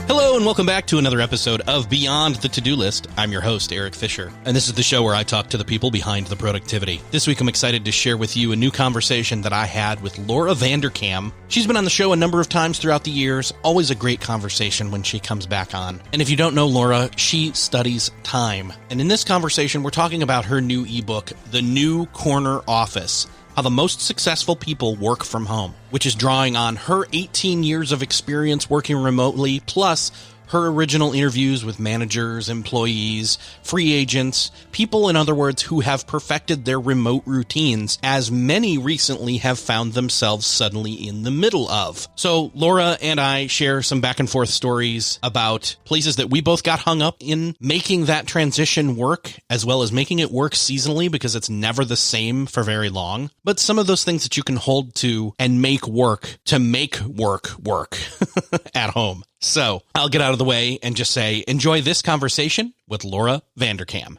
Hello and welcome back to another episode of Beyond the To-Do List. I'm your host, Eric Fisher, and this is the show where I talk to the people behind the productivity. This week I'm excited to share with you a new conversation that I had with Laura Vanderkam. She's been on the show a number of times throughout the years, always a great conversation when she comes back on. And if you don't know Laura, she studies time. And in this conversation, we're talking about her new ebook, The New Corner Office: How the Most Successful People Work from Home, which is drawing on her 18 years of experience working remotely, plus her original interviews with managers, employees, free agents, people, in other words, who have perfected their remote routines, as many recently have found themselves suddenly in the middle of. So Laura and I share some back and forth stories about places that we both got hung up in making that transition work, as well as making it work seasonally, because it's never the same for very long. But some of those things that you can hold to and make work to make work at home. So I'll get out of the way and just say, enjoy this conversation with Laura Vanderkam.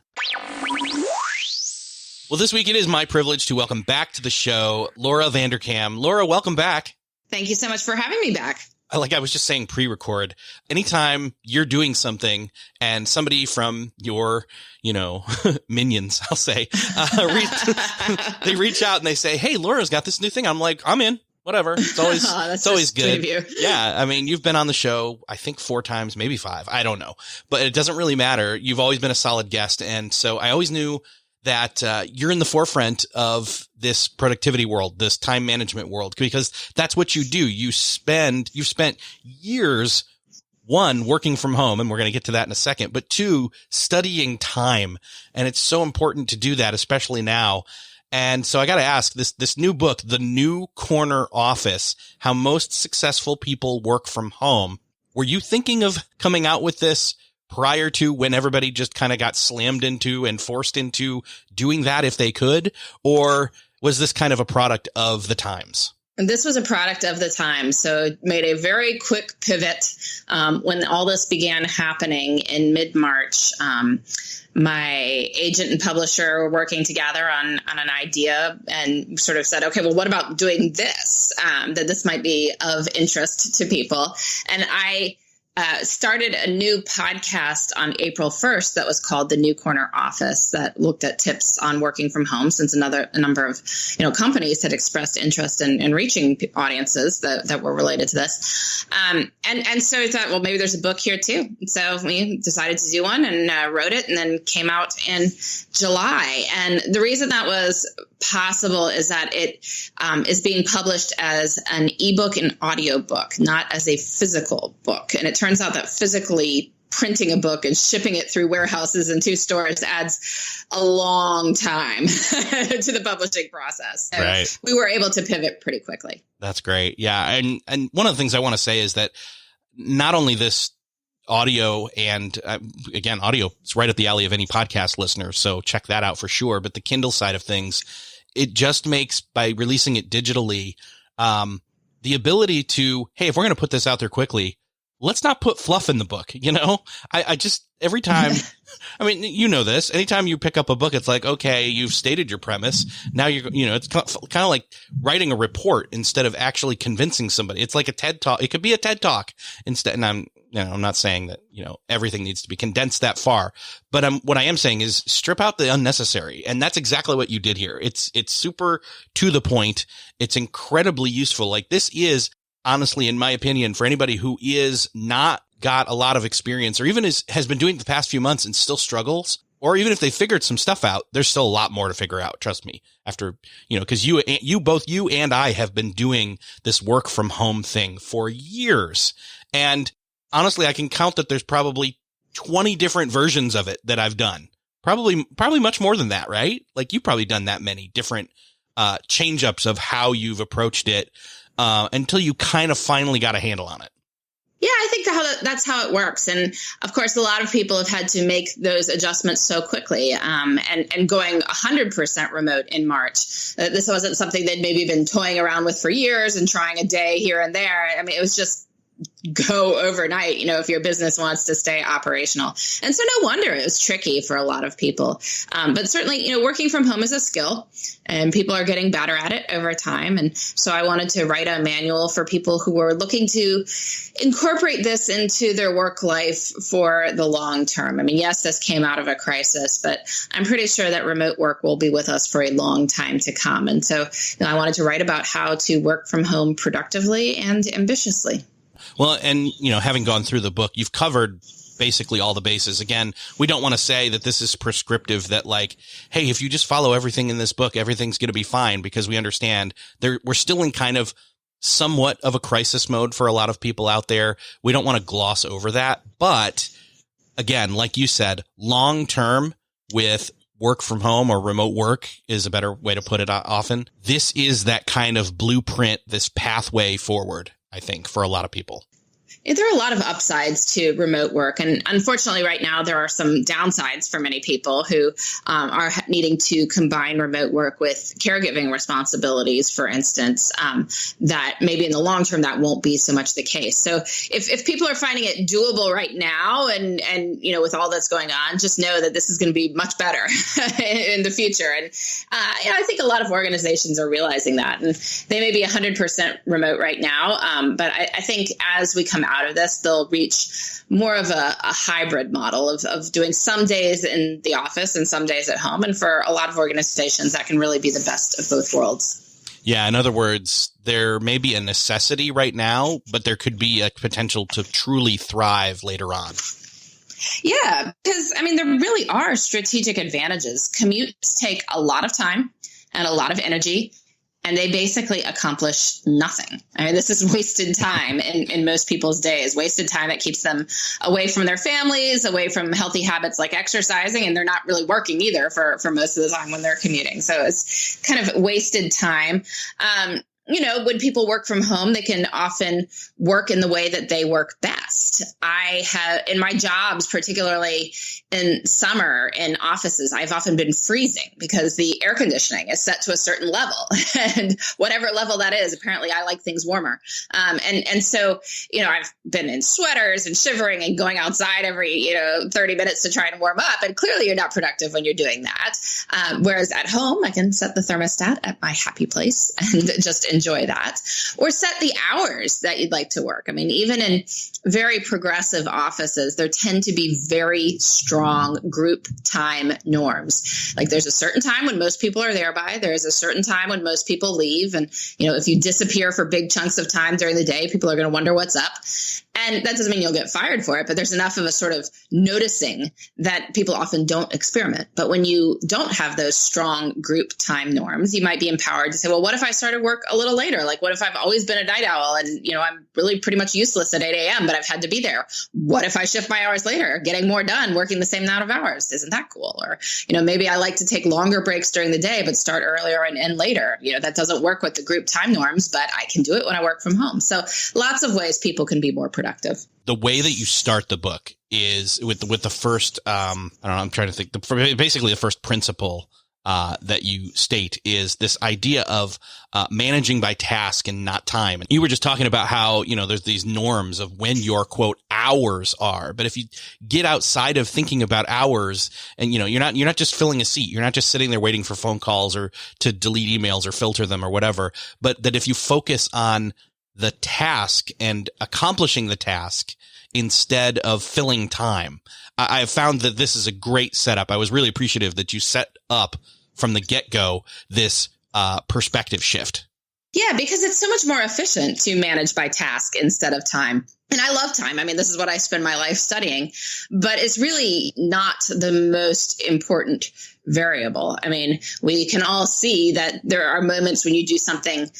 Well, this week it is my privilege to welcome back to the show, Laura Vanderkam. Laura, welcome back. Thank you so much for having me back. Like I was just saying pre-record, anytime you're doing something and somebody from your, minions, I'll say, they reach out and they say, hey, Laura's got this new thing. I'm like, I'm in. Whatever. It's always, it's always good. Yeah. I mean, you've been on the show, I think 4 times, maybe 5. I don't know, but it doesn't really matter. You've always been a solid guest. And so I always knew that you're in the forefront of this productivity world, this time management world, because that's what you do. You've spent years, 1, working from home, and we're going to get to that in a second, but 2, studying time. And it's so important to do that, especially now. And so I got to ask, this new book, The New Corner Office: How Most Successful People Work from Home. Were you thinking of coming out with this prior to when everybody just kind of got slammed into and forced into doing that if they could? Or was this kind of a product of the times? This was a product of the time. So it made a very quick pivot when all this began happening in mid-March. My agent and publisher were working together on an idea and sort of said, okay, well, what about doing this? That this might be of interest to people. And I started a new podcast on April 1st that was called The New Corner Office, that looked at tips on working from home, since a number of companies had expressed interest in reaching audiences that were related to this. And so I thought, well, maybe there's a book here too. So we decided to do one and wrote it, and then came out in July. And the reason that was possible is that it is being published as an ebook and audiobook, not as a physical book. And it turns out that physically printing a book and shipping it through warehouses and to stores adds a long time to the publishing process. So right. We were able to pivot pretty quickly. That's great. Yeah. And one of the things I want to say is that not only this audio, and again, audio is right up the alley of any podcast listener, so check that out for sure. But the Kindle side of things, it just makes, by releasing it digitally, the ability to, hey, if we're going to put this out there quickly, let's not put fluff in the book. I just, every time, I mean, this, anytime you pick up a book, it's like, okay, you've stated your premise. Now it's kind of like writing a report instead of actually convincing somebody. It's like a TED Talk. It could be a TED Talk instead. And I'm not saying that, everything needs to be condensed that far, but what I am saying is strip out the unnecessary. And that's exactly what you did here. It's super to the point. It's incredibly useful. Like, this is, honestly, in my opinion, for anybody who is not got a lot of experience, or even has been doing it the past few months and still struggles, or even if they figured some stuff out, there's still a lot more to figure out. Trust me. After, because both you and I have been doing this work from home thing for years. And honestly, I can count that there's probably 20 different versions of it that I've done. Probably much more than that, right? Like, you've probably done that many different change ups of how you've approached it until you kind of finally got a handle on it. Yeah, I think that's how it works. And of course, a lot of people have had to make those adjustments so quickly. And going 100% remote in March, this wasn't something they'd maybe been toying around with for years and trying a day here and there. I mean, it was just go overnight, if your business wants to stay operational. And so no wonder it was tricky for a lot of people. But certainly, working from home is a skill and people are getting better at it over time. And so I wanted to write a manual for people who were looking to incorporate this into their work life for the long term. I mean, yes, this came out of a crisis, but I'm pretty sure that remote work will be with us for a long time to come. And so I wanted to write about how to work from home productively and ambitiously. Well, and, having gone through the book, you've covered basically all the bases. Again, we don't want to say that this is prescriptive, that like, hey, if you just follow everything in this book, everything's going to be fine, because we understand we're still in kind of somewhat of a crisis mode for a lot of people out there. We don't want to gloss over that. But again, like you said, long term with work from home, or remote work is a better way to put it often. This is that kind of blueprint, this pathway forward, I think, for a lot of people. There are a lot of upsides to remote work. And unfortunately, right now, there are some downsides for many people who are needing to combine remote work with caregiving responsibilities, for instance, that maybe in the long term, that won't be so much the case. So if people are finding it doable right now and with all that's going on, just know that this is going to be much better in the future. And I think a lot of organizations are realizing that. And they may be 100% remote right now. But I think as we come out of this, they'll reach more of a hybrid model of doing some days in the office and some days at home. And for a lot of organizations, that can really be the best of both worlds. Yeah. In other words, there may be a necessity right now, but there could be a potential to truly thrive later on. Yeah, because there really are strategic advantages. Commutes take a lot of time and a lot of energy, and they basically accomplish nothing. This is wasted time in most people's days, wasted time that keeps them away from their families, away from healthy habits like exercising, and they're not really working either for most of the time when they're commuting. So it's kind of wasted time. When people work from home, they can often work in the way that they work best. I have, in my jobs, particularly in summer in offices, I've often been freezing because the air conditioning is set to a certain level. And whatever level that is, apparently I like things warmer. And so, I've been in sweaters and shivering and going outside every, 30 minutes to try and warm up. And clearly you're not productive when you're doing that. Whereas at home, I can set the thermostat at my happy place and just enjoy that, or set the hours that you'd like to work. Even in very progressive offices, there tend to be very strong group time norms. Like there's a certain time when most people are there by, there's a certain time when most people leave. And, if you disappear for big chunks of time during the day, people are going to wonder what's up. And that doesn't mean you'll get fired for it, but there's enough of a sort of noticing that people often don't experiment. But when you don't have those strong group time norms, you might be empowered to say, well, what if I started work a little later? Like, what if I've always been a night owl and, I'm really pretty much useless at 8 a.m., but I've had to be there? What if I shift my hours later, getting more done, working the same amount of hours? Isn't that cool? Or, maybe I like to take longer breaks during the day, but start earlier and end later. That doesn't work with the group time norms, but I can do it when I work from home. So lots of ways people can be more productive. The way that you start the book is with the first, I'm trying to think, basically the first principle that you state is this idea of managing by task and not time. And you were just talking about how, there's these norms of when your quote hours are. But if you get outside of thinking about hours and, you're not just filling a seat, you're not just sitting there waiting for phone calls or to delete emails or filter them or whatever, but that if you focus on the task and accomplishing the task instead of filling time, I have found that this is a great setup. I was really appreciative that you set up from the get-go this perspective shift. Yeah, because it's so much more efficient to manage by task instead of time. And I love time. This is what I spend my life studying, but it's really not the most important variable. We can all see that there are moments when you do something,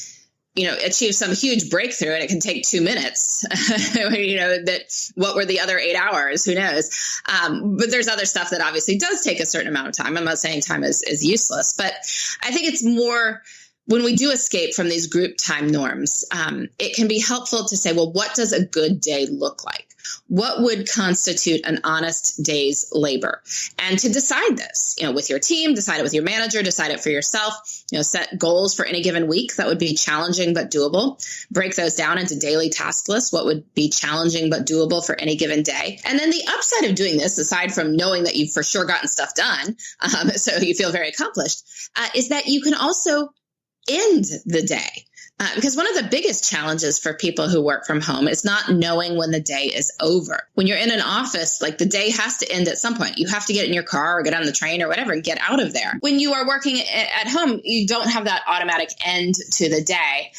achieve some huge breakthrough and it can take 2 minutes, that what were the other 8 hours? Who knows? But there's other stuff that obviously does take a certain amount of time. I'm not saying time is useless, but I think it's more when we do escape from these group time norms, it can be helpful to say, well, what does a good day look like? what would constitute an honest day's labor? And to decide this, with your team, decide it with your manager, decide it for yourself, set goals for any given week that would be challenging but doable. Break those down into daily task lists, what would be challenging but doable for any given day. And then the upside of doing this, aside from knowing that you've for sure gotten stuff done, so you feel very accomplished, is that you can also end the day. Because one of the biggest challenges for people who work from home is not knowing when the day is over. When you're in an office, like the day has to end at some point. You have to get in your car or get on the train or whatever and get out of there. When you are working at home, you don't have that automatic end to the day.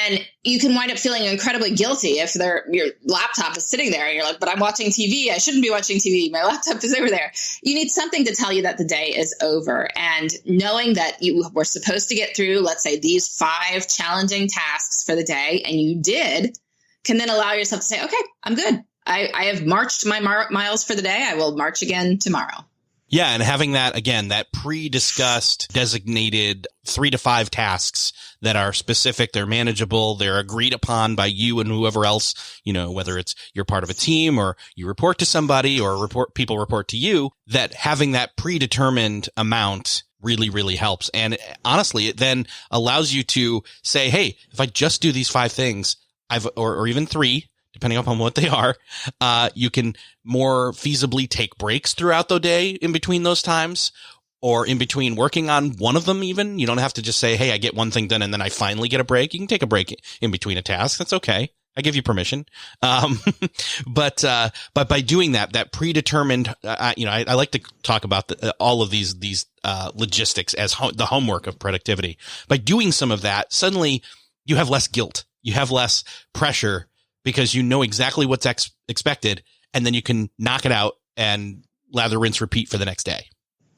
And you can wind up feeling incredibly guilty if your laptop is sitting there and you're like, but I'm watching TV. I shouldn't be watching TV. My laptop is over there. You need something to tell you that the day is over. And knowing that you were supposed to get through, let's say, these 5 challenging tasks for the day, and you did, can then allow yourself to say, okay, I'm good. I have marched my miles for the day. I will march again tomorrow. Yeah. And having that, again, that pre-discussed designated 3 to 5 tasks that are specific, they're manageable, they're agreed upon by you and whoever else, whether it's you're part of a team or you report to somebody or people report to you, that having that predetermined amount really, really helps. And honestly, it then allows you to say, hey, if I just do these 5 things, or even 3, depending upon what they are, you can more feasibly take breaks throughout the day in between those times, or in between working on one of them even. You don't have to just say, hey, I get one thing done and then I finally get a break. You can take a break in between a task. That's okay. I give you permission. But by doing that predetermined, I like to talk about all of these logistics as the homework of productivity. By doing some of that, suddenly you have less guilt. You have less pressure, because you know exactly what's expected, and then you can knock it out and lather, rinse, repeat for the next day.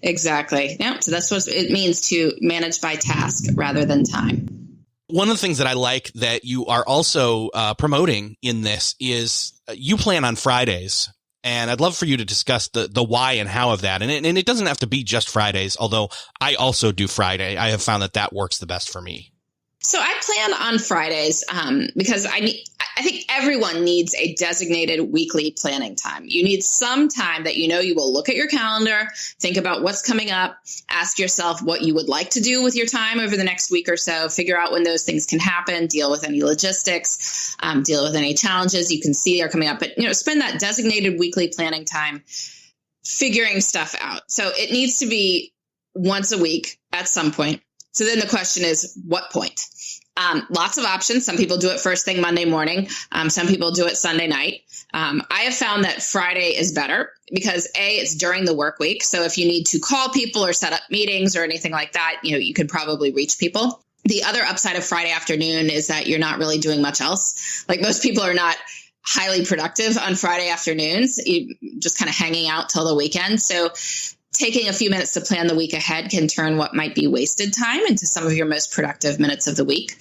Exactly. Yeah. So that's what it means to manage by task rather than time. One of the things that I like that you are also promoting in this is you plan on Fridays. And I'd love for you to discuss the why and how of that. And it doesn't have to be just Fridays, although I also do Friday. I have found that works the best for me. So I plan on Fridays because I think everyone needs a designated weekly planning time. You need some time that you will look at your calendar, think about what's coming up, ask yourself what you would like to do with your time over the next week or so, figure out when those things can happen, deal with any logistics, deal with any challenges you can see are coming up. But, spend that designated weekly planning time figuring stuff out. So it needs to be once a week at some point. So then the question is, what point? Lots of options. Some people do it first thing Monday morning. Some people do it Sunday night. I have found that Friday is better because it's during the work week. So if you need to call people or set up meetings or anything like that, you could probably reach people. The other upside of Friday afternoon is that you're not really doing much else. Like most people are not highly productive on Friday afternoons, just kind of hanging out till the weekend. So taking a few minutes to plan the week ahead can turn what might be wasted time into some of your most productive minutes of the week.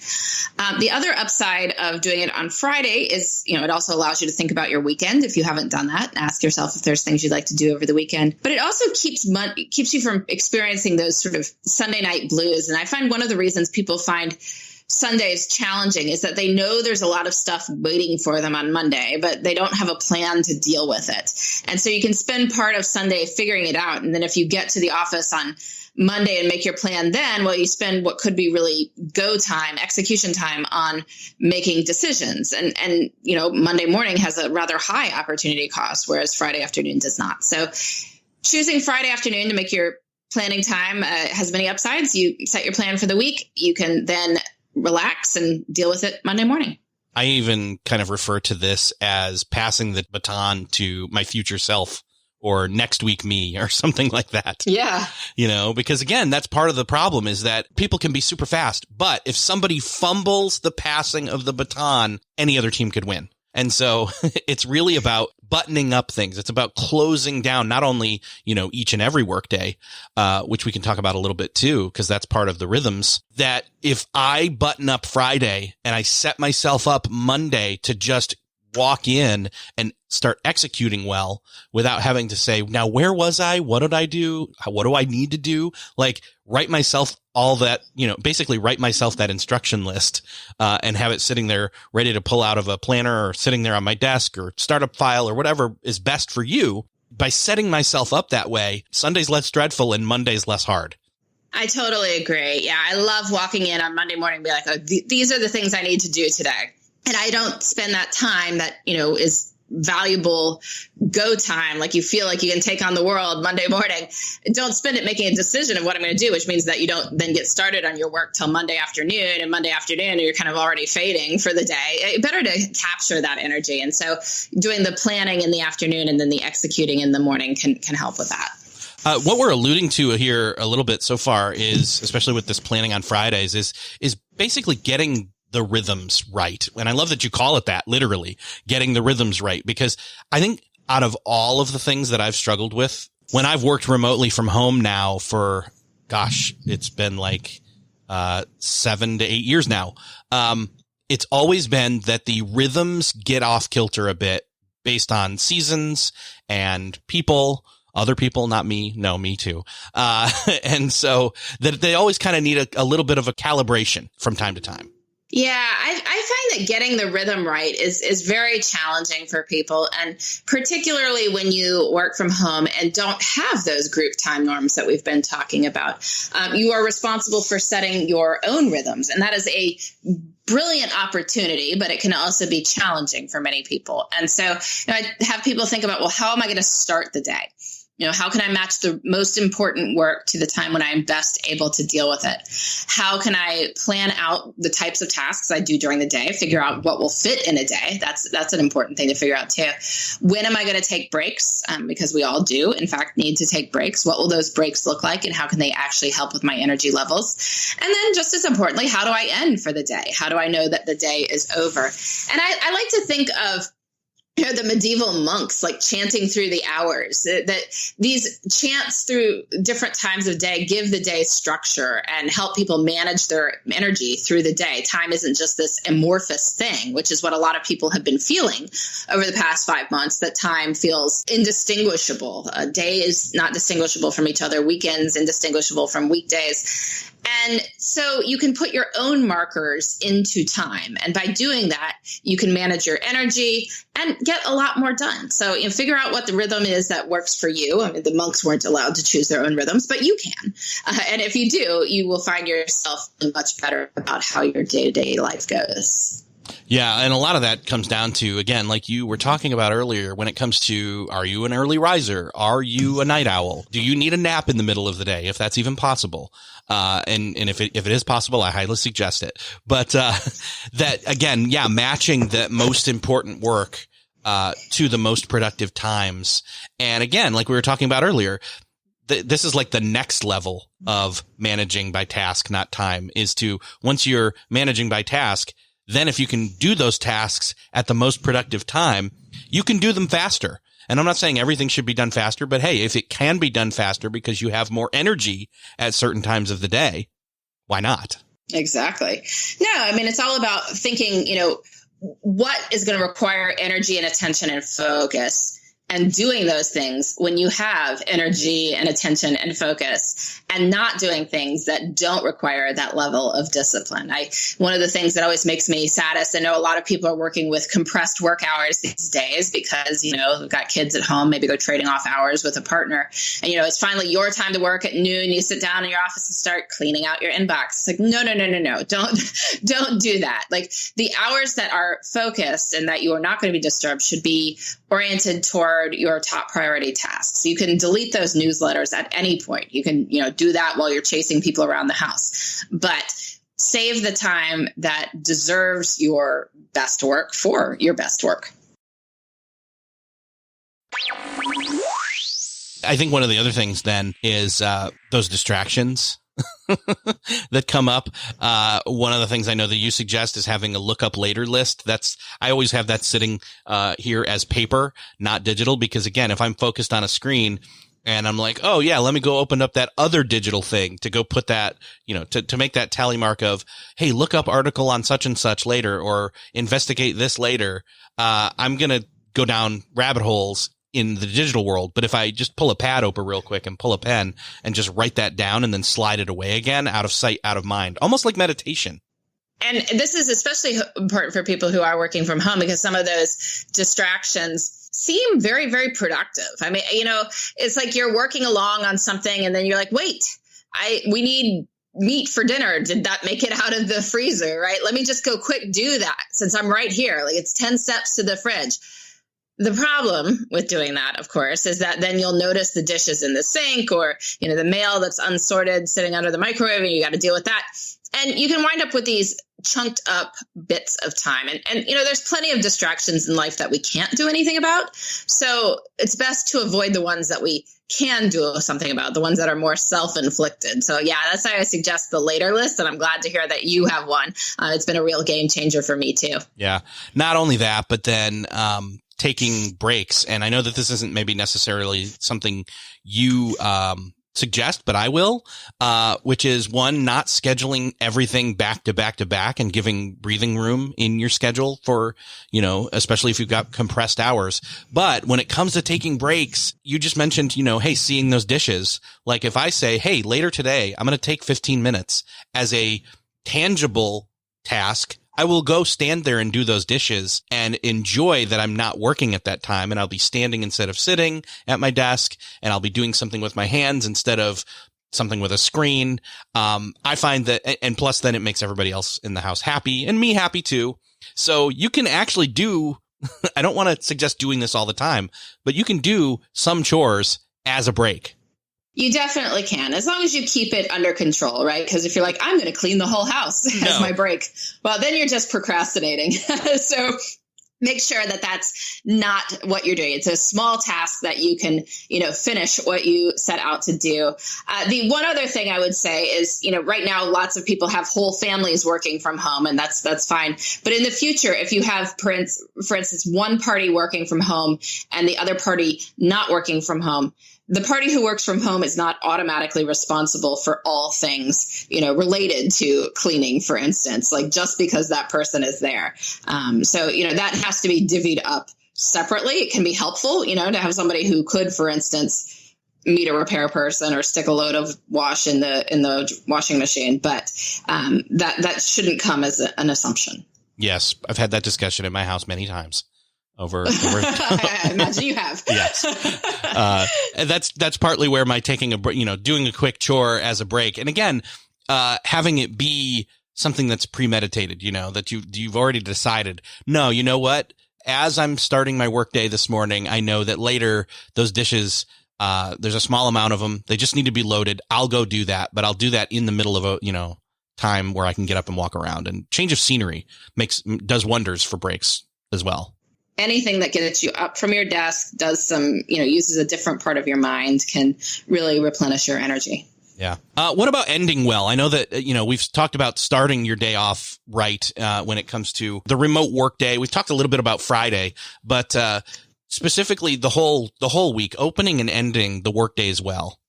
The other upside of doing it on Friday is, it also allows you to think about your weekend if you haven't done that. Ask yourself if there's things you'd like to do over the weekend. But it also keeps you from experiencing those sort of Sunday night blues. And I find one of the reasons people find Sundays challenging is that they know there's a lot of stuff waiting for them on Monday, but they don't have a plan to deal with it. And so you can spend part of Sunday figuring it out. And then if you get to the office on Monday and make your plan then, well, you spend what could be really execution time on making decisions. And Monday morning has a rather high opportunity cost, whereas Friday afternoon does not. So choosing Friday afternoon to make your planning time has many upsides. You set your plan for the week. You can then relax and deal with it Monday morning. I even kind of refer to this as passing the baton to my future self or next week me or something like that. Yeah. Because again, that's part of the problem is that people can be super fast, but if somebody fumbles the passing of the baton, any other team could win. And so it's really about buttoning up things. It's about closing down not only, each and every workday, which we can talk about a little bit too, because that's part of the rhythms, that if I button up Friday and I set myself up Monday to just walk in and start executing well without having to say, now, where was I? What did I do? What do I need to do? Like, write myself all that, basically write myself that instruction list, and have it sitting there ready to pull out of a planner or sitting there on my desk or startup file or whatever is best for you. By setting myself up that way, Sunday's less dreadful and Monday's less hard. I totally agree. Yeah, I love walking in on Monday morning and be like, oh, these are the things I need to do today. And I don't spend that time that, is valuable go time. Like you feel like you can take on the world Monday morning. Don't spend it making a decision of what I'm going to do, which means that you don't then get started on your work till Monday afternoon, and Monday afternoon you're kind of already fading for the day. Better to capture that energy. And so doing the planning in the afternoon and then the executing in the morning can help with that. What we're alluding to here a little bit so far is, especially with this planning on Fridays, is basically getting the rhythms right. And I love that you call it that, literally getting the rhythms right, because I think out of all of the things that I've struggled with when I've worked remotely from home now for, it's been like 7 to 8 years now. It's always been that the rhythms get off kilter a bit based on seasons and people. Other people, not me. No, me too. And so that they always kind of need a little bit of a calibration from time to time. Yeah, I find that getting the rhythm right is very challenging for people, and particularly when you work from home and don't have those group time norms that we've been talking about. You are responsible for setting your own rhythms, and that is a brilliant opportunity, but it can also be challenging for many people. And so I have people think about, well, how am I going to start the day? How can I match the most important work to the time when I'm best able to deal with it? How can I plan out the types of tasks I do during the day, figure out what will fit in a day? That's an important thing to figure out too. When am I going to take breaks? Because we all do, in fact, need to take breaks. What will those breaks look like, and how can they actually help with my energy levels? And then just as importantly, how do I end for the day? How do I know that the day is over? And I like to think of the medieval monks like chanting through the hours, that these chants through different times of day give the day structure and help people manage their energy through the day. Time isn't just this amorphous thing, which is what a lot of people have been feeling over the past 5 months, that time feels indistinguishable. A day is not distinguishable from each other. Weekends indistinguishable from weekdays. And so you can put your own markers into time. And by doing that, you can manage your energy and get a lot more done. So figure out what the rhythm is that works for you. I mean, the monks weren't allowed to choose their own rhythms, but you can. And if you do, you will find yourself much better about how your day-to-day life goes. Yeah. And a lot of that comes down to, again, like you were talking about earlier, when it comes to, are you an early riser? Are you a night owl? Do you need a nap in the middle of the day, if that's even possible? And if it is possible, I highly suggest it. But, that again, yeah, matching the most important work, to the most productive times. And again, like we were talking about earlier, this is like the next level of managing by task, not time, is to, once you're managing by task, then if you can do those tasks at the most productive time, you can do them faster. And I'm not saying everything should be done faster, but hey, if it can be done faster because you have more energy at certain times of the day, why not? Exactly. No, I mean, it's all about thinking, what is going to require energy and attention and focus, and doing those things when you have energy and attention and focus, and not doing things that don't require that level of discipline. One of the things that always makes me saddest, I know a lot of people are working with compressed work hours these days because, they've got kids at home, maybe they're trading off hours with a partner. And, it's finally your time to work at noon. You sit down in your office and start cleaning out your inbox. It's like, no. Don't do that. Like, the hours that are focused and that you are not going to be disturbed should be oriented toward your top priority tasks. You can delete those newsletters at any point. You can, do that while you're chasing people around the house, but save the time that deserves your best work for your best work. I think one of the other things then is those distractions that come up. One of the things I know that you suggest is having a look up later list. I always have that sitting here as paper, not digital, because again, if I'm focused on a screen And I'm like, oh yeah, let me go open up that other digital thing to go put that, to make that tally mark of, hey, look up article on such and such later, or investigate this later. I'm going to go down rabbit holes in the digital world. But if I just pull a pad open real quick and pull a pen and just write that down and then slide it away again, out of sight, out of mind, almost like meditation. And this is especially important for people who are working from home, because some of those distractions seem very, very productive. I mean, it's like you're working along on something and then you're like, wait, we need meat for dinner. Did that make it out of the freezer? Right? Let me just go quick do that since I'm right here. Like, it's 10 steps to the fridge. The problem with doing that, of course, is that then you'll notice the dishes in the sink, or, the mail that's unsorted sitting under the microwave, and you got to deal with that. And you can wind up with these chunked up bits of time. And there's plenty of distractions in life that we can't do anything about. So it's best to avoid the ones that we can do something about, the ones that are more self-inflicted. So yeah, that's why I suggest the later list. And I'm glad to hear that you have one. It's been a real game changer for me too. Yeah. Not only that, but then, taking breaks. And I know that this isn't maybe necessarily something you, suggest, but I will, which is one, not scheduling everything back to back to back and giving breathing room in your schedule for, especially if you've got compressed hours. But when it comes to taking breaks, you just mentioned, hey, seeing those dishes. Like if I say, hey, later today, I'm going to take 15 minutes as a tangible task, I will go stand there and do those dishes and enjoy that I'm not working at that time, and I'll be standing instead of sitting at my desk, and I'll be doing something with my hands instead of something with a screen. I find that, and plus then it makes everybody else in the house happy and me happy too. So you can actually do, I don't want to suggest doing this all the time, but you can do some chores as a break. You definitely can, as long as you keep it under control, right? Because if you're like, I'm going to clean the whole house as my break, well, then you're just procrastinating. So make sure that that's not what you're doing. It's a small task that you can, finish what you set out to do. The one other thing I would say is, right now, lots of people have whole families working from home, and that's fine. But in the future, if you have, for instance, one party working from home and the other party not working from home, the party who works from home is not automatically responsible for all things, related to cleaning, for instance, like just because that person is there. So, that has to be divvied up separately. It can be helpful, to have somebody who could, for instance, meet a repair person or stick a load of wash in the washing machine. But that shouldn't come as an assumption. Yes, I've had that discussion in my house many times. Over I imagine you have. Yes. And that's partly where my taking doing a quick chore as a break. And again, having it be something that's premeditated, that you've already decided, no, you know what? As I'm starting my workday this morning, I know that later those dishes, there's a small amount of them. They just need to be loaded. I'll go do that, but I'll do that in the middle of a, time where I can get up and walk around. And change of scenery does wonders for breaks as well. Anything that gets you up from your desk, does some, uses a different part of your mind, can really replenish your energy. Yeah. What about ending well? I know that, we've talked about starting your day off right when it comes to the remote work day. We've talked a little bit about Friday, but specifically the whole week, opening and ending the work day as well.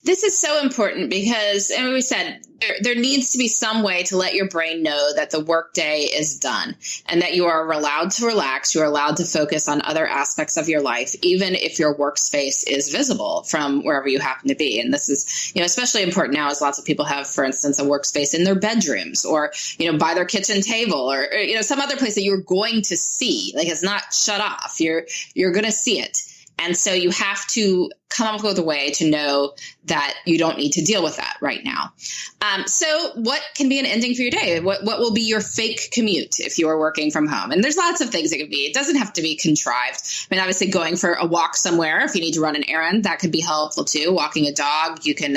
This is so important because, and we said, there needs to be some way to let your brain know that the workday is done and that you are allowed to relax. You are allowed to focus on other aspects of your life, even if your workspace is visible from wherever you happen to be. And this is, especially important now as lots of people have, for instance, a workspace in their bedrooms or, by their kitchen table or some other place that you're going to see. Like, it's not shut off. You're going to see it. And so you have to come up with a way to know that you don't need to deal with that right now. So what can be an ending for your day? What will be your fake commute if you are working from home? And there's lots of things it could be. It doesn't have to be contrived. I mean, obviously going for a walk somewhere, if you need to run an errand, that could be helpful too. Walking a dog, you can,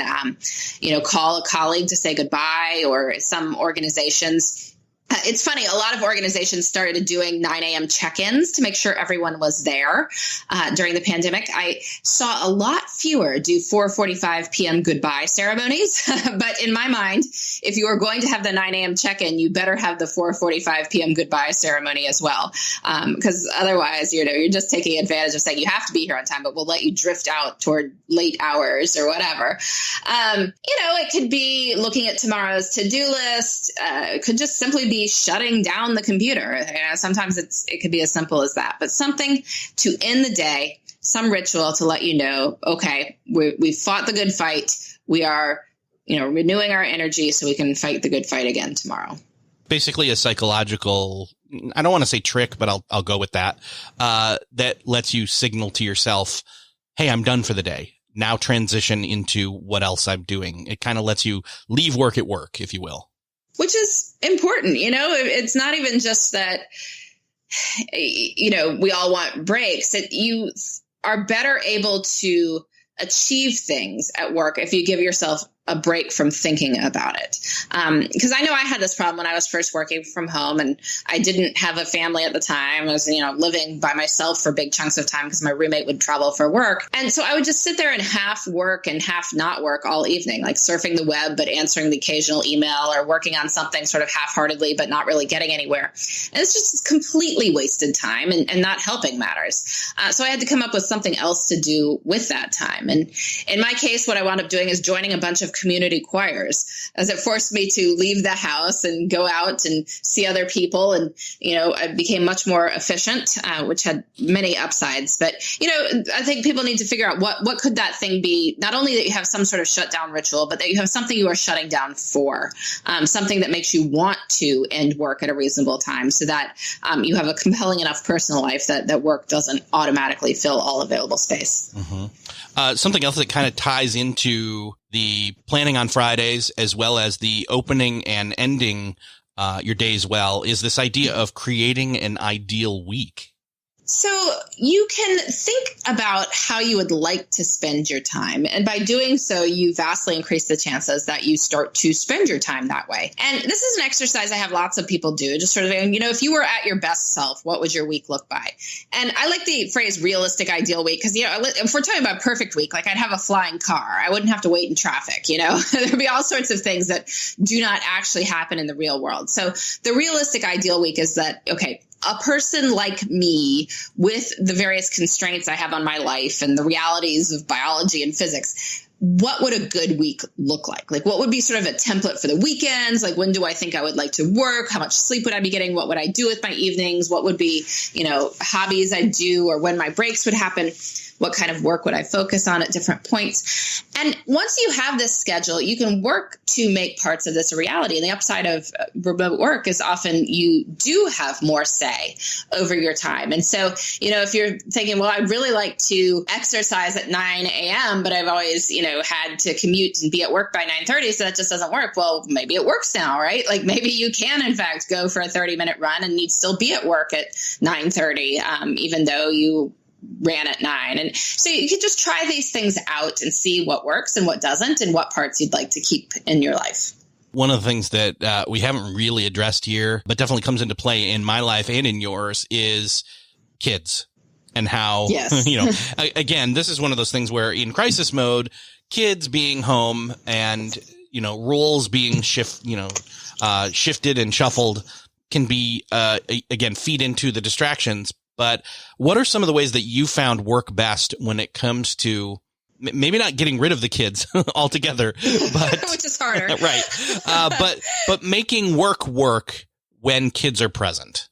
call a colleague to say goodbye, or some organizations It's funny, a lot of organizations started doing 9 a.m. check-ins to make sure everyone was there during the pandemic. I saw a lot fewer do 4:45 p.m. goodbye ceremonies. But in my mind, if you are going to have the 9 a.m. check-in, you better have the 4:45 p.m. goodbye ceremony as well. Because otherwise, you're just taking advantage of saying you have to be here on time, but we'll let you drift out toward late hours or whatever. It could be looking at tomorrow's to-do list. It could just simply be shutting down the computer. Sometimes it could be as simple as that, but something to end the day, some ritual to let you know, okay, we fought the good fight. We are, renewing our energy so we can fight the good fight again tomorrow. Basically a psychological, I don't want to say trick, but I'll go with that, that lets you signal to yourself, hey, I'm done for the day. Now transition into what else I'm doing. It kind of lets you leave work at work, if you will. Which is important. It's not even just that, we all want breaks. That you are better able to achieve things at work if you give yourself a break from thinking about it. Because I know I had this problem when I was first working from home, and I didn't have a family at the time. I was, living by myself for big chunks of time because my roommate would travel for work. And so I would just sit there and half work and half not work all evening, like surfing the web, but answering the occasional email or working on something sort of half-heartedly, but not really getting anywhere. And it's just completely wasted time and not helping matters. So I had to come up with something else to do with that time. And in my case, what I wound up doing is joining a bunch of community choirs, as it forced me to leave the house and go out and see other people. And, I became much more efficient, which had many upsides. But, I think people need to figure out what could that thing be? Not only that you have some sort of shutdown ritual, but that you have something you are shutting down for, something that makes you want to end work at a reasonable time so that you have a compelling enough personal life that work doesn't automatically fill all available space. Mm-hmm. Something else that kind of ties into the planning on Fridays as well as the opening and ending your days well is this idea of creating an ideal week. So you can think about how you would like to spend your time. And by doing so, you vastly increase the chances that you start to spend your time that way. And this is an exercise I have lots of people do, just sort of, if you were at your best self, what would your week look by? And I like the phrase realistic ideal week because, if we're talking about perfect week, like I'd have a flying car. I wouldn't have to wait in traffic, There'd be all sorts of things that do not actually happen in the real world. So the realistic ideal week is that, okay, a person like me with the various constraints I have on my life and the realities of biology and physics, what would a good week look like? Like, what would be sort of a template for the weekends? Like, when do I think I would like to work? How much sleep would I be getting? What would I do with my evenings? What would be, hobbies I'd do or when my breaks would happen? What kind of work would I focus on at different points? And once you have this schedule, you can work to make parts of this a reality. And the upside of remote work is often you do have more say over your time. And so, if you're thinking, well, I'd really like to exercise at 9 a.m., but I've always, had to commute and be at work by 9:30, so that just doesn't work. Well, maybe it works now, right? Like maybe you can, in fact, go for a 30-minute run and you'd still be at work at 9:30, even though you ran at 9. And so you can just try these things out and see what works and what doesn't and what parts you'd like to keep in your life. One of the things that we haven't really addressed here, but definitely comes into play in my life and in yours is kids and how, yes. Again, this is one of those things where in crisis mode, kids being home and, roles being shifted and shuffled can be, again, feed into the distractions. But what are some of the ways that you found work best when it comes to maybe not getting rid of the kids altogether, but which is harder, right? But making work when kids are present.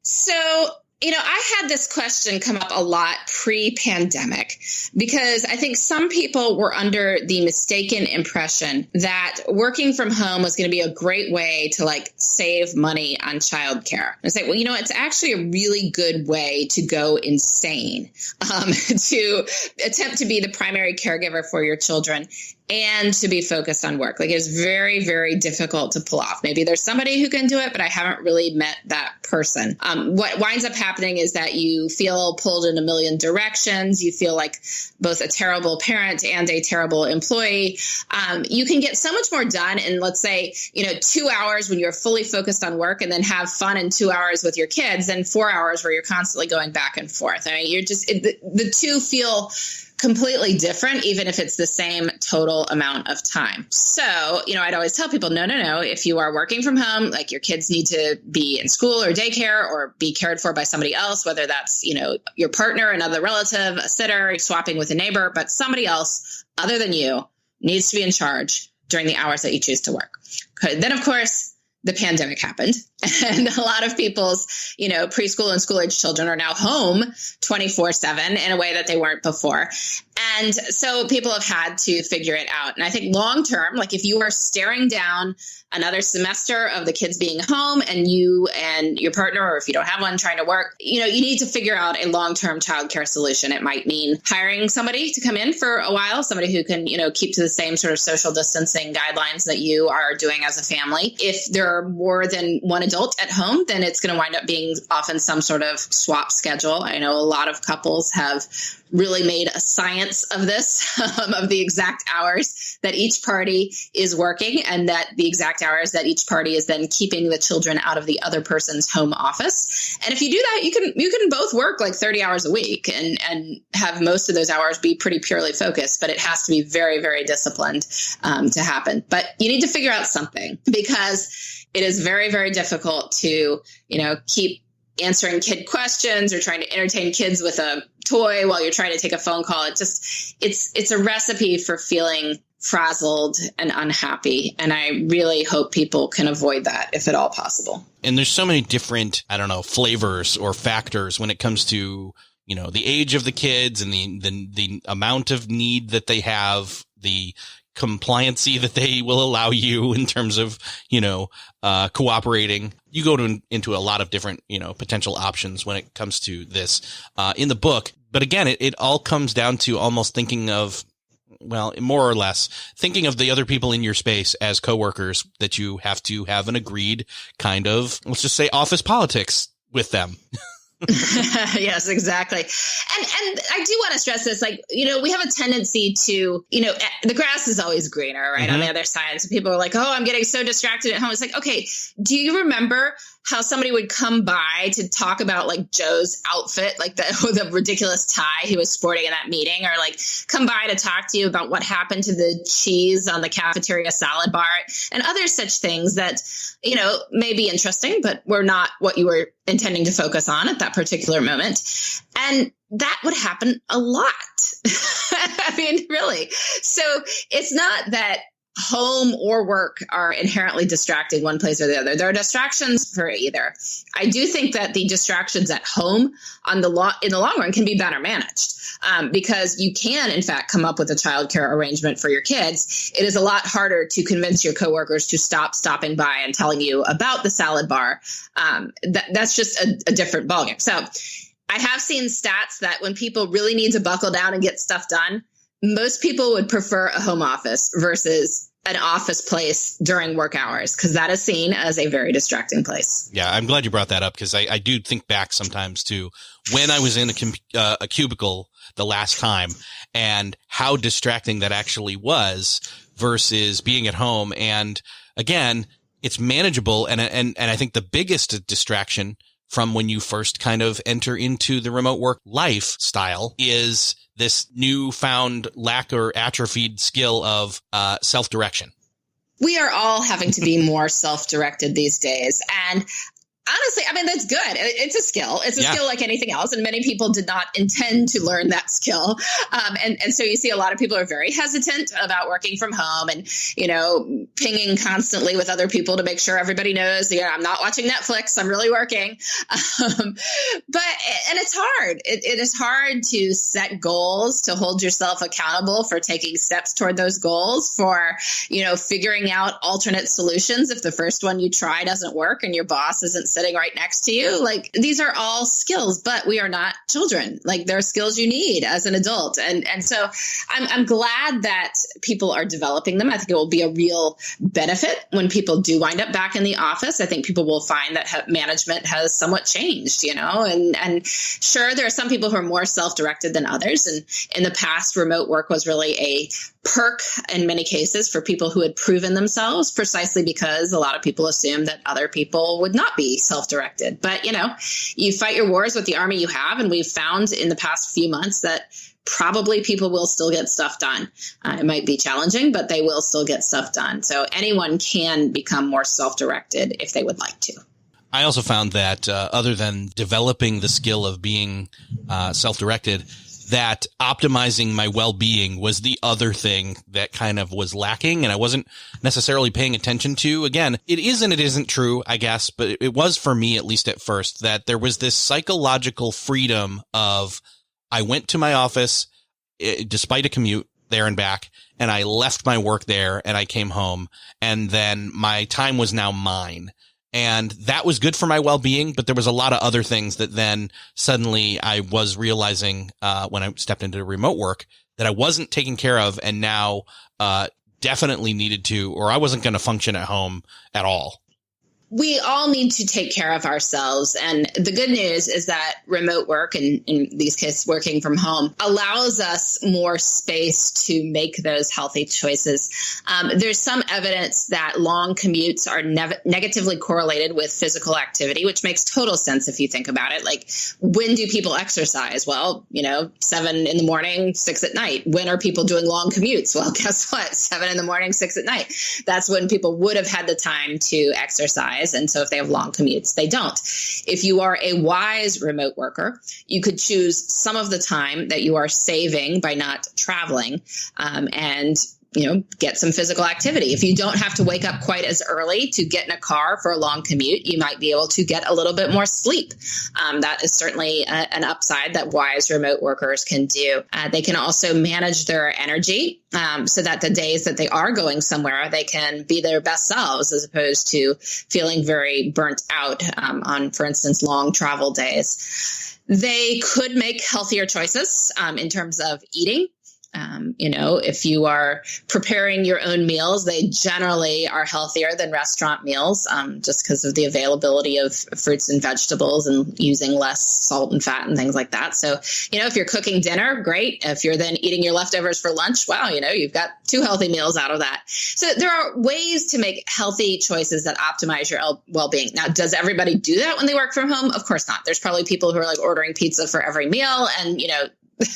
So, I had this question come up a lot pre-pandemic because I think some people were under the mistaken impression that working from home was going to be a great way to save money on childcare. And I say, well, it's actually a really good way to go insane, to attempt to be the primary caregiver for your children and to be focused on work. Like, it's very, very difficult to pull off. Maybe there's somebody who can do it, but I haven't really met that person. What winds up happening is that you feel pulled in a million directions. You feel like both a terrible parent and a terrible employee. You can get so much more done in, let's say, 2 hours when you're fully focused on work, and then have fun in 2 hours with your kids, than 4 hours where you're constantly going back and forth. I mean, the two feel completely different, even if it's the same total amount of time. So, I'd always tell people, no. If you are working from home, like, your kids need to be in school or daycare or be cared for by somebody else, whether that's, your partner, another relative, a sitter, swapping with a neighbor, but somebody else other than you needs to be in charge during the hours that you choose to work. Then, of course, the pandemic happened, and a lot of people's, preschool and school age children are now home 24/7 in a way that they weren't before. And so people have had to figure it out. And I think long term, like, if you are staring down another semester of the kids being home, and you and your partner, or if you don't have one, trying to work, you need to figure out a long-term childcare solution. It might mean hiring somebody to come in for a while, somebody who can, keep to the same sort of social distancing guidelines that you are doing as a family. If there are more than one adult at home, then it's going to wind up being often some sort of swap schedule. I know a lot of couples have really made a science of this, of the exact hours that each party is working, and that the exact hours that each party is then keeping the children out of the other person's home office. And if you do that, you can both work like 30 hours a week and have most of those hours be pretty purely focused, but it has to be very, very disciplined to happen. But you need to figure out something, because it is very, very difficult to, keep answering kid questions or trying to entertain kids with a toy while you're trying to take a phone call. It's a recipe for feeling frazzled and unhappy. And I really hope people can avoid that if at all possible. And there's so many different, flavors or factors when it comes to, the age of the kids and the amount of need that they have, the compliancy that they will allow you in terms of, cooperating. You go into a lot of different, potential options when it comes to this in the book. But again, it all comes down to almost thinking of, well, more or less thinking of the other people in your space as coworkers that you have to have an agreed kind of, let's just say, office politics with them. Yes, exactly. And I do want to stress this, like, we have a tendency to, the grass is always greener, right? Mm-hmm. On the other side. So people are like, oh, I'm getting so distracted at home. It's like, okay, do you remember how somebody would come by to talk about, like, Joe's outfit, like the ridiculous tie he was sporting in that meeting, or like come by to talk to you about what happened to the cheese on the cafeteria salad bar and other such things that, may be interesting, but were not what you were intending to focus on at that particular moment. And that would happen a lot. I mean, really. So it's not that home or work are inherently distracting one place or the other. There are distractions for either. I do think that the distractions at home in the long run can be better managed, because you can, in fact, come up with a childcare arrangement for your kids. It is a lot harder to convince your coworkers to stop stopping by and telling you about the salad bar. That's just a different ballgame. So I have seen stats that when people really need to buckle down and get stuff done, most people would prefer a home office versus an office place during work hours, because that is seen as a very distracting place. Yeah, I'm glad you brought that up, because I do think back sometimes to when I was in a cubicle the last time and how distracting that actually was versus being at home. And again, it's manageable. And I think the biggest distraction from when you first kind of enter into the remote work lifestyle is this newfound lack or atrophied skill of self-direction. We are all having to be more self-directed these days. And honestly, I mean, that's good. It's a skill. It's a skill like anything else. And many people did not intend to learn that skill. And so you see a lot of people are very hesitant about working from home and, pinging constantly with other people to make sure everybody knows, I'm not watching Netflix. I'm really working. And it's hard. It is hard to set goals, to hold yourself accountable for taking steps toward those goals, for, figuring out alternate solutions if the first one you try doesn't work and your boss isn't sitting right next to you. Like, these are all skills, but we are not children. Like, there are skills you need as an adult. And so I'm glad that people are developing them. I think it will be a real benefit when people do wind up back in the office. I think people will find that management has somewhat changed, and sure, there are some people who are more self-directed than others. And in the past, remote work was really a perk in many cases for people who had proven themselves, precisely because a lot of people assumed that other people would not be self-directed. But, you fight your wars with the army you have. And we've found in the past few months that probably people will still get stuff done. It might be challenging, but they will still get stuff done. So anyone can become more self-directed if they would like to. I also found that other than developing the skill of being self-directed, that optimizing my well-being was the other thing that kind of was lacking and I wasn't necessarily paying attention to. Again, it is and it isn't true, I guess, but it was for me, at least at first, that there was this psychological freedom of I went to my office despite a commute there and back, and I left my work there and I came home, and then my time was now mine. And that was good for my well-being, but there was a lot of other things that then suddenly I was realizing when I stepped into remote work that I wasn't taking care of, and now definitely needed to, or I wasn't going to function at home at all. We all need to take care of ourselves. And the good news is that remote work, and in these cases, working from home, allows us more space to make those healthy choices. There's some evidence that long commutes are negatively correlated with physical activity, which makes total sense if you think about it. Like, when do people exercise? Well, 7 in the morning, 6 at night. When are people doing long commutes? Well, guess what? 7 in the morning, 6 at night. That's when people would have had the time to exercise. And so if they have long commutes, they don't. If you are a wise remote worker, you could choose some of the time that you are saving by not traveling, and get some physical activity. If you don't have to wake up quite as early to get in a car for a long commute, you might be able to get a little bit more sleep. That is certainly an upside that wise remote workers can do. They can also manage their energy so that the days that they are going somewhere, they can be their best selves, as opposed to feeling very burnt out on, for instance, long travel days. They could make healthier choices in terms of eating. If you are preparing your own meals, they generally are healthier than restaurant meals, just because of the availability of fruits and vegetables and using less salt and fat and things like that. So, if you're cooking dinner, great. If you're then eating your leftovers for lunch, wow, you've got 2 healthy meals out of that. So there are ways to make healthy choices that optimize your well-being. Now, does everybody do that when they work from home? Of course not. There's probably people who are like ordering pizza for every meal, and,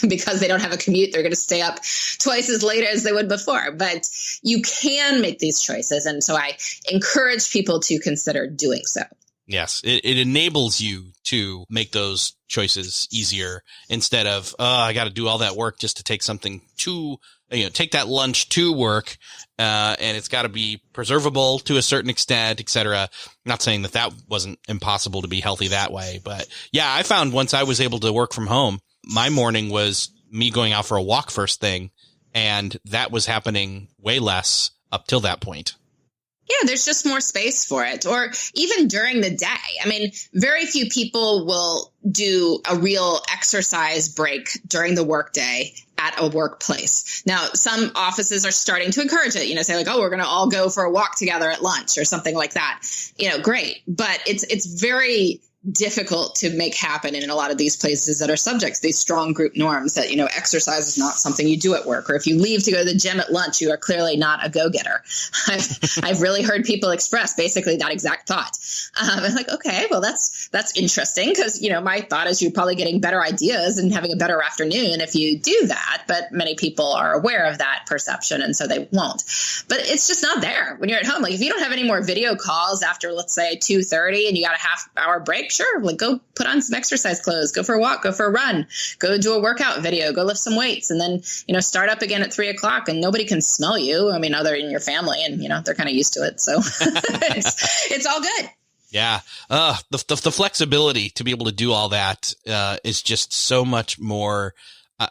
because they don't have a commute, they're going to stay up twice as late as they would before. But you can make these choices. And so I encourage people to consider doing so. Yes, it enables you to make those choices easier instead of, I got to do all that work just to take something to, take that lunch to work. And it's got to be preservable to a certain extent, et cetera. Not saying that wasn't impossible to be healthy that way. But yeah, I found once I was able to work from home, my morning was me going out for a walk first thing, and that was happening way less up till that point. Yeah, there's just more space for it. Or even during the day. I mean, very few people will do a real exercise break during the workday at a workplace. Now, some offices are starting to encourage it, say like, oh, we're going to all go for a walk together at lunch or something like that. Great. But it's very difficult to make happen in a lot of these places that are subject to these strong group norms that, exercise is not something you do at work. Or if you leave to go to the gym at lunch, you are clearly not a go-getter. I've really heard people express basically that exact thought. I'm like, okay, well, that's interesting because, my thought is you're probably getting better ideas and having a better afternoon if you do that. But many people are aware of that perception, and so they won't. But it's just not there when you're at home. Like, if you don't have any more video calls after, let's say, 2:30 and you got a half-hour break, sure, like go put on some exercise clothes, go for a walk, go for a run, go do a workout video, go lift some weights, and then, start up again at 3:00 and nobody can smell you. I mean, other than your family, and, they're kind of used to it. So it's all good. Yeah. The flexibility to be able to do all that, is just so much more,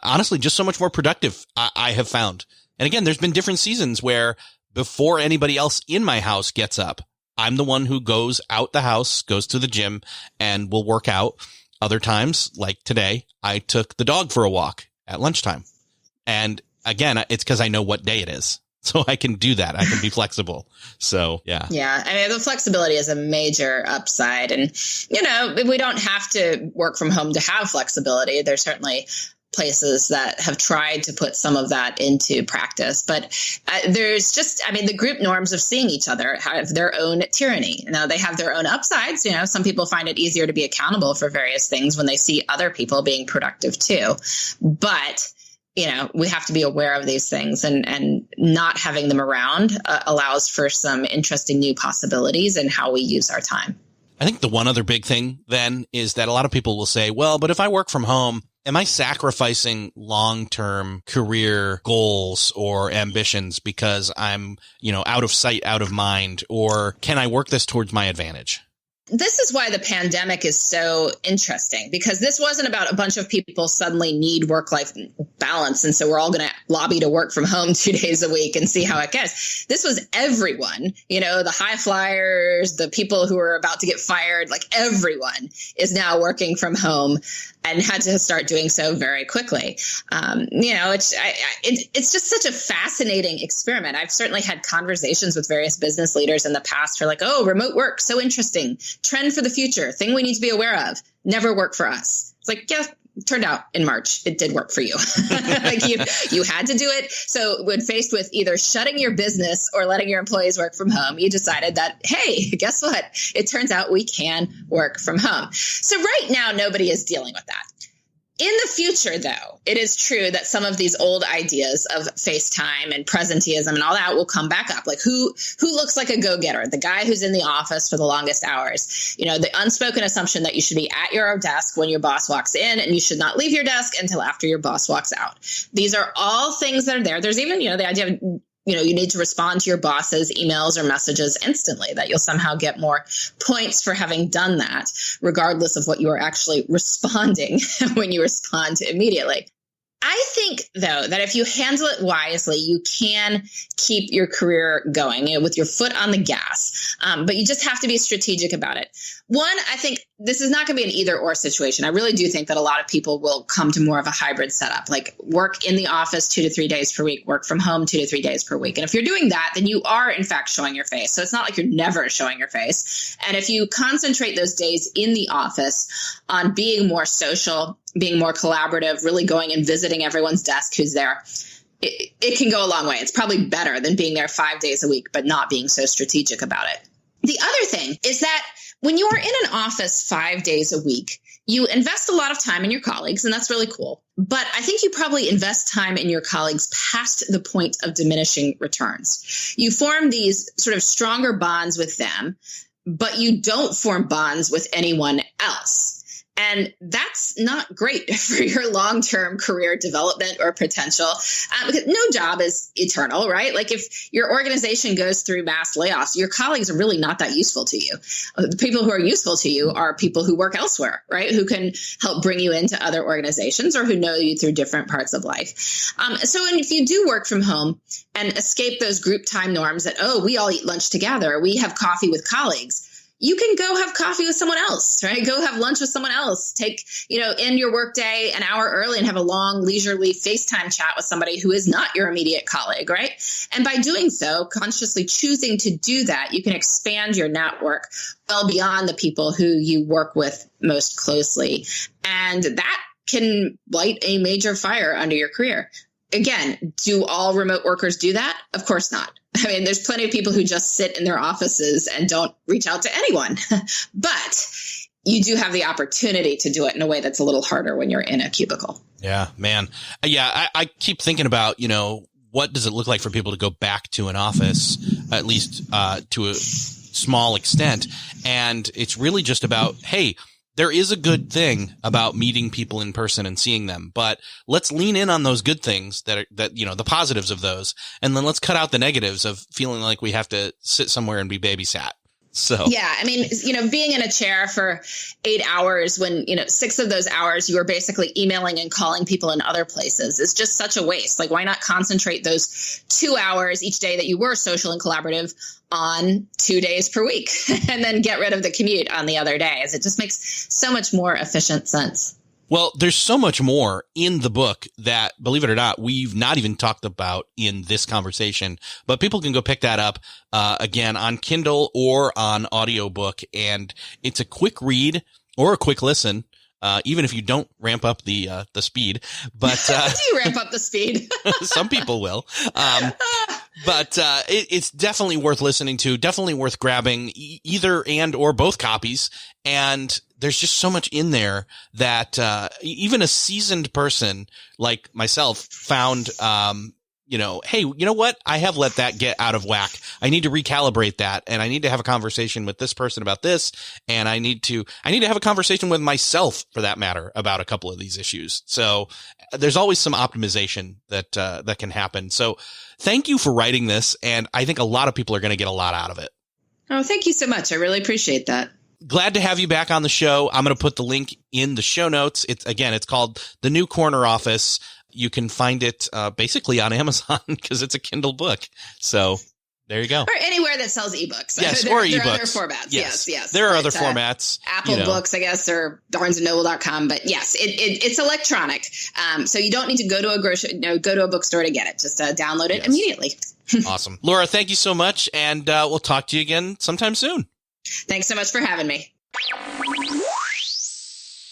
honestly, just so much more productive. I have found. And again, there's been different seasons where before anybody else in my house gets up, I'm the one who goes out the house, goes to the gym, and will work out. Other times, like today, I took the dog for a walk at lunchtime. And again, it's because I know what day it is. So I can do that. I can be flexible. So, yeah. Yeah. I mean, the flexibility is a major upside. And, we don't have to work from home to have flexibility. There's certainly places that have tried to put some of that into practice. But there's the group norms of seeing each other have their own tyranny. Now, they have their own upsides. Some people find it easier to be accountable for various things when they see other people being productive too. But we have to be aware of these things, and not having them around allows for some interesting new possibilities in how we use our time. I think the one other big thing then is that a lot of people will say, well, but if I work from home, am I sacrificing long-term career goals or ambitions because I'm, out of sight, out of mind, or can I work this towards my advantage? This is why the pandemic is so interesting, because this wasn't about a bunch of people suddenly need work-life balance. And so we're all going to lobby to work from home 2 days a week and see how it goes. This was everyone, the high flyers, the people who are about to get fired, like everyone is now working from home and had to start doing so very quickly. It's just such a fascinating experiment. I've certainly had conversations with various business leaders in the past who are like, oh, remote work, so interesting. Trend for the future, thing we need to be aware of. Never worked for us. It's like, yeah, turned out in March, it did work for you. Like you had to do it. So when faced with either shutting your business or letting your employees work from home, you decided that, hey, guess what? It turns out we can work from home. So right now, nobody is dealing with that. In the future, though, it is true that some of these old ideas of FaceTime and presenteeism and all that will come back up. Like who looks like a go-getter? The guy who's in the office for the longest hours. The unspoken assumption that you should be at your desk when your boss walks in, and you should not leave your desk until after your boss walks out. These are all things that are there. There's even, the idea of you need to respond to your boss's emails or messages instantly, that you'll somehow get more points for having done that, regardless of what you are actually responding when you respond immediately. I think, though, that if you handle it wisely, you can keep your career going with your foot on the gas. But you just have to be strategic about it. One, I think this is not going to be an either or situation. I really do think that a lot of people will come to more of a hybrid setup, like work in the office 2 to 3 days per week, work from home 2 to 3 days per week. And if you're doing that, then you are, in fact, showing your face. So it's not like you're never showing your face. And if you concentrate those days in the office on being more social, being more collaborative, really going and visiting everyone's desk who's there, it can go a long way. It's probably better than being there 5 days a week, but not being so strategic about it. The other thing is that when you are in an office 5 days a week, you invest a lot of time in your colleagues, and that's really cool. But I think you probably invest time in your colleagues past the point of diminishing returns. You form these sort of stronger bonds with them, but you don't form bonds with anyone else. And that's not great for your long-term career development or potential, because no job is eternal, right? Like if your organization goes through mass layoffs, your colleagues are really not that useful to you. The people who are useful to you are people who work elsewhere, right? Who can help bring you into other organizations or who know you through different parts of life. So if you do work from home and escape those group time norms that, oh, we all eat lunch together, we have coffee with colleagues, you can go have coffee with someone else, right? Go have lunch with someone else. Take, end your workday an hour early and have a long, leisurely FaceTime chat with somebody who is not your immediate colleague, right? And by doing so, consciously choosing to do that, you can expand your network well beyond the people who you work with most closely. And that can light a major fire under your career. Again, do all remote workers do that? Of course not. I mean, there's plenty of people who just sit in their offices and don't reach out to anyone. But you do have the opportunity to do it in a way that's a little harder when you're in a cubicle. Yeah, man. Yeah, I keep thinking about, what does it look like for people to go back to an office, at least to a small extent. And it's really just about, hey, there is a good thing about meeting people in person and seeing them, but let's lean in on those good things that the positives of those. And then let's cut out the negatives of feeling like we have to sit somewhere and be babysat. So, yeah, I mean, being in a chair for 8 hours when, 6 of those hours you were basically emailing and calling people in other places is just such a waste. Like, why not concentrate those 2 hours each day that you were social and collaborative on 2 days per week and then get rid of the commute on the other days? It just makes so much more efficient sense. Well, there's so much more in the book that, believe it or not, we've not even talked about in this conversation, but people can go pick that up, again, on Kindle or on audiobook. And it's a quick read or a quick listen. Even if you don't ramp up the speed, but, do you ramp up the speed? Some people will. But it's definitely worth listening to, definitely worth grabbing either and or both copies. And there's just so much in there that even a seasoned person like myself found, hey, you know what? I have let that get out of whack. I need to recalibrate that, and I need to have a conversation with this person about this, and I need to have a conversation with myself, for that matter, about a couple of these issues. So there's always some optimization that can happen. So thank you for writing this, and I think a lot of people are going to get a lot out of it. Oh, thank you so much. I really appreciate that. Glad to have you back on the show. I'm going to put the link in the show notes. It's called The New Corner Office. You can find it basically on Amazon because it's a Kindle book. So there you go. Or anywhere that sells ebooks. Yes, or ebooks. There are other formats. Yes. There are other formats. Apple Books, I guess, or barnesandnoble.com. But yes, it's electronic. So you don't need to go to go to a bookstore to get it. Just download it immediately. Awesome. Laura, thank you so much. And we'll talk to you again sometime soon. Thanks so much for having me.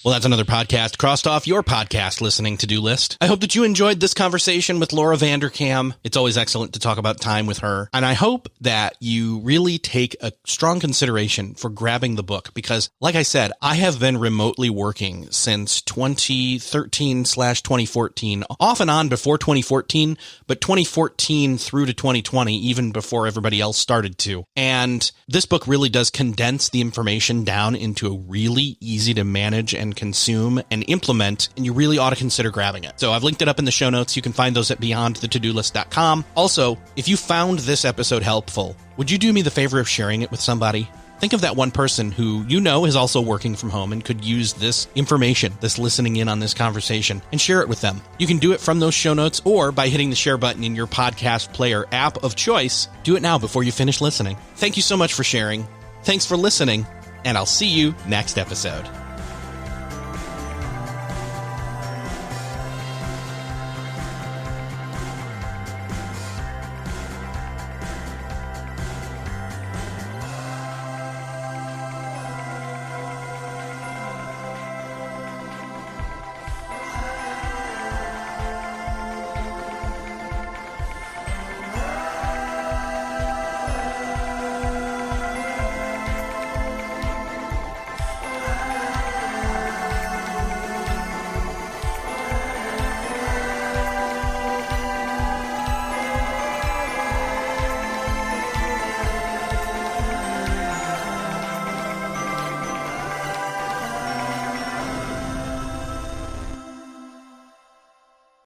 Well, that's another podcast crossed off your podcast listening to-do list. I hope that you enjoyed this conversation with Laura Vanderkam. It's always excellent to talk about time with her. And I hope that you really take a strong consideration for grabbing the book because, like I said, I have been remotely working since 2013/2014, off and on before 2014, but 2014 through to 2020, even before everybody else started to. And this book really does condense the information down into a really easy to manage and consume and implement, and you really ought to consider grabbing it. So I've linked it up in the show notes. You can find those at beyondthetodolist.com. Also, if you found this episode helpful, would you do me the favor of sharing it with somebody? Think of that one person who you know is also working from home and could use this information, this listening in on this conversation, and share it with them. You can do it from those show notes or by hitting the share button in your podcast player app of choice. Do it now before you finish listening. Thank you so much for sharing. Thanks for listening, and I'll see you next episode.